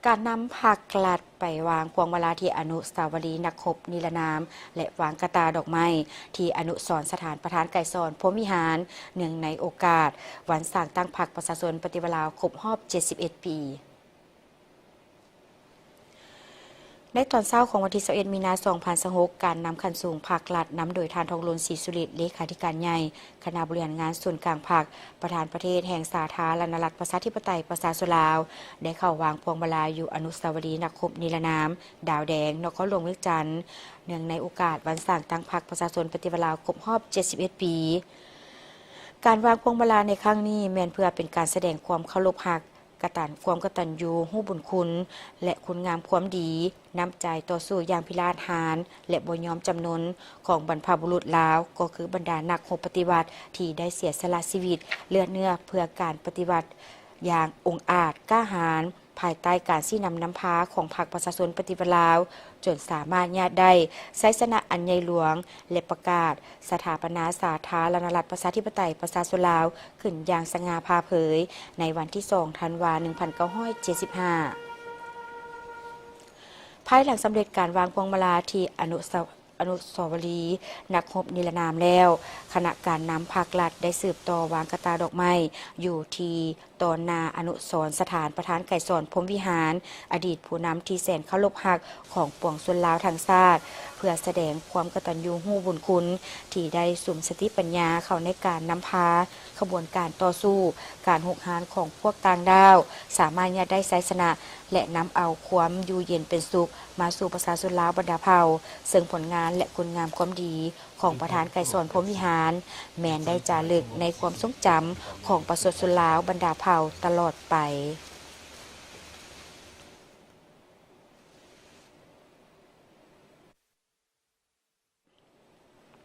การนำผักกลัดไปวางพวงมาลาที่อนุสาวรีย์นักรบนิรนามและวางกระตาดอกไม้ที่อนุสรณ์สถานประธานไก่สอนพรหมวิหารเนื่องในโอกาสวันสร้างตั้งพรรคประชาชนปฏิวัติลาวครบรอบ 71 ปีในตอนเช้าของวันที่ 21 มีนาคม 2026 การนำขันสูงผักลัดนำโดยทานทองล้นศรีสุริตเลขาธิการใหญ่คณะบริหารงานส่วนกลางผักประธานประเทศแห่งสาธารณรัฐประชาธิปไตยประชาชนลาวได้เข้าวางพวงมาลาอยู่อนุสาวรีย์นักรบนิรนามดาวแดงนครหลวงเวียงจันทน์เนื่องในโอกาสวันสร้างตั้งพรรคประชาชนปฏิวัติลาวครบรอบ 71 ปี การวางพวงมาลาในครั้งนี้แม้นเพื่อเป็นการแสดงความเคารพรักความกตัญญูฮู้บุญคุณและคุณงามความดีน้ำใจต่อสู้อย่างพิราศหาญและบ่ยอมจำนนของบรรพบุรุษลาวก็คือบรรดานักรบปฏิวัติที่ได้เสียสละชีวิตเลือดเนื้อเพื่อการปฏิวัติอย่างองอาจกล้าหาญภายใต้การชี้นำพาของพรรคประชาชนปฏิวัติลาวจนสามารถญาติได้ไซสนะอันใหญ่หลวงและประกาศสถาปนาสาธารณรัฐประชาธิปไตยประชาชนลาวขึ้นอย่างสง่าผ่าเผยในวันที่ 2 ธันวาคม 1975 ภายหลังสำเร็จการวางพวงมาลาที่อนุสาวรีย์นักรบนิรนามแล้วคณะการนำผักลัดได้สืบต่อวางกระตาดอกไม้อยู่ที่ตอนนาอนุสรณ์สถานประธานไก่สอนพรหมวิหารอดีตผู้นำที่แสนเคารพรักของปวงชนลาวทั้งชาติเพื่อแสดงความกตัญญูฮู้บุญคุณที่ได้สุมสติปัญญาเข้าในการนำพาขบวนการต่อสู้การหุกหานของพวกต่างดาวสามารถยัดได้ไซสนะและนำเอาความอยู่เย็นเป็นสุขมาสู่ประชาชนลาวบรรดาเผ่าซึ่งผลงานและคุณงามความดีของประธานไก่สอนพรหมวิหารแม้นได้จารึกในความทรงจำของประชาชนลาวบรรดาเผ่าตลอดไป